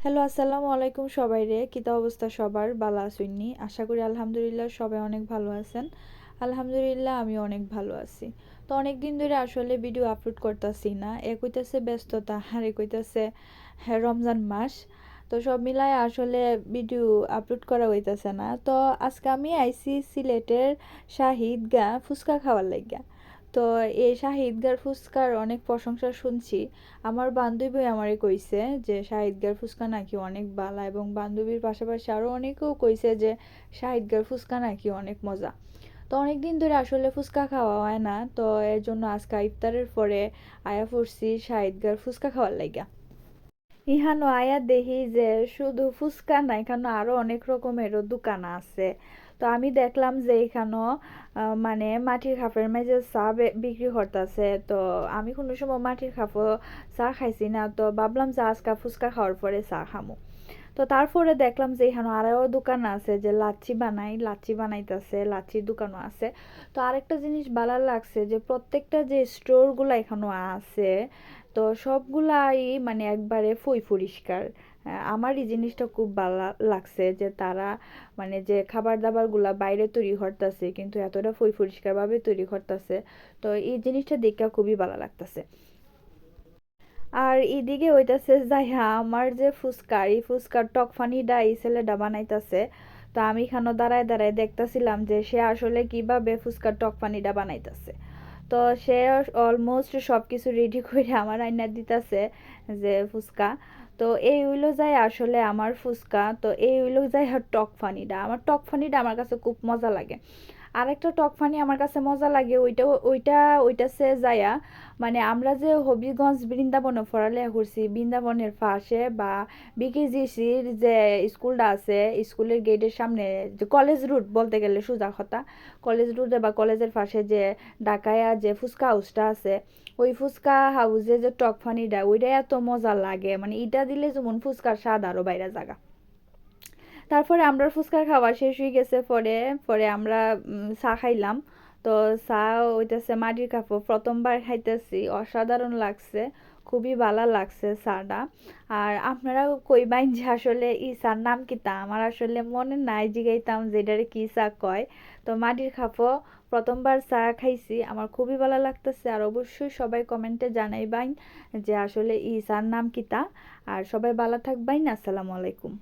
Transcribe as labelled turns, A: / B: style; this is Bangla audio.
A: হ্যালো, আসসালামু আলাইকুম সবাই রে। কিতা অবস্থা সবার? বালা আসুননি? আশা করি আলহামদুলিল্লাহ সবাই অনেক ভালো আছেন। আলহামদুলিল্লাহ আমি অনেক ভালো আছি। তো অনেক দিন ধরে আসলে ভিডিও আপলোড করতেছি না। এক হইতাছে ব্যস্ততা আর এক হইতাছে রমজান মাস। তো সব মিলায় আসলে ভিডিও আপলোড করা হইতাছে না। তো আজকে আমি আইছি সিলেটের শাহিদগা ফুচকা খাওয়ার লাইগা। তো এই শাহিদগার ফুচকার অনেক প্রশংসা শুনছি। আমার বান্ধবী আমারে কইছে যে শাহিদগার ফুচকা নাকি অনেক বালা, এবং বান্ধবীর পাশাপাশি আরও অনেকেও কইছে যে শাহিদগার ফুচকা নাকি অনেক মজা। তো অনেক দিন ধরে আসলে ফুচকা খাওয়া হয় না, তো এর জন্য আজকে ইফতারের পরে আয়া পড়ছি শাহিদগার ফুচকা খাওয়ার লাইগা। ইহানো আয়া দেখি যে শুধু ফুচকা না, এখানে আরো অনেক রকমেরও দোকান আছে। তো আমি দেখলাম যে এখানেও মানে মাটির কাপের মেঝে চা বিক্রি করতেছে। তো আমি কোনো সময় মাটির কাপও চা খাইছি না, তো ভাবলাম যে আজকা ফুচকা খাওয়ার পরে চা খামু। তো তারপরে দেখলাম যে এখানে আরও দোকান আছে যে লাচ্ছি বানাইতেছে, লাচ্ছির দোকানও আছে। তো আরেকটা জিনিস ভালো লাগছে যে প্রত্যেকটা যে স্টোরগুলো এখানে আছে, তো সবগুলাই মানে একবারে পরিষ্কার। আমার এই জিনিসটা খুব ভালো লাগছে যে তারা মানে যে খাবার দাবারগুলা বাইরে তৈরি করতেছে কিন্তু এতটা পরিষ্কার ভাবে তৈরি করতেছে। তো এই জিনিসটা দেখে খুবই ভালো লাগতেছে। আর এদিকে হইতাছে যাইয়া আমার যে ফুচকা, এই ফুচকার টক ফানিটা এই ছেলেটা বানাইতাছে। তো আমি এখানে দাঁড়ায় দাঁড়ায় দেখতাছিলাম যে সে আসলে কিভাবে ফুচকার টক ফানিটা বানাইতাছে। তো সে অলমোস্ট সব কিছু রেডি করে আমার আইনা দিতাছে যে ফুচকা। তো এই হইলো যায় আসলে আমার ফুচকা, তো এই হইলো যায় টক ফানিটা। আমার টক ফানিটা আমার কাছে খুব মজা লাগে। আরেকটা টক ফানি আমার কাছে মজা লাগে, ওইটাছে যায়া মানে আমরা যে হবিগঞ্জ বৃন্দাবনে পড়ালেখা করছি, বৃন্দাবনের পাশে বা বিকেজিসির যে স্কুলটা আছে, স্কুলের গেটের সামনে যে কলেজ রুট বলতে গেলে সোজা কথা, কলেজ রুটে বা কলেজের পাশে যে ডাকায়া যে ফুচকা হাউসটা আছে, ওই ফুচকা হাউসে যে টক ফানিটা ওইটা এত মজা লাগে, মানে ইটা দিলে যেমন ফুচকার স্বাদ আরো বাইরে জায়গা। তারপরে আমরা ফুচকা খাওয়া শেষ হয়ে গেছে, পরে পরে আমরা চা খাইলাম। তো চা হইতেছে মাটির কাপড়, প্রথমবার খাইতেছি, অসাধারণ লাগছে, খুবই ভালো লাগছে চাটা। আর আপনারা কইবাইন যে আসলে ই চার নাম কিতা, আমার আসলে মনে নাই, জিগাইতাম যে এটারে কি চা কয়। তো মাটির কাপড় প্রথমবার চা খাইছি, আমার খুবই ভালো লাগতেছে। আর অবশ্যই সবাই কমেন্টে জানাইবাইন যে আসলে ই চার নাম কিতা। আর সবাই ভালো থাকবাইন। আসসালামু আলাইকুম।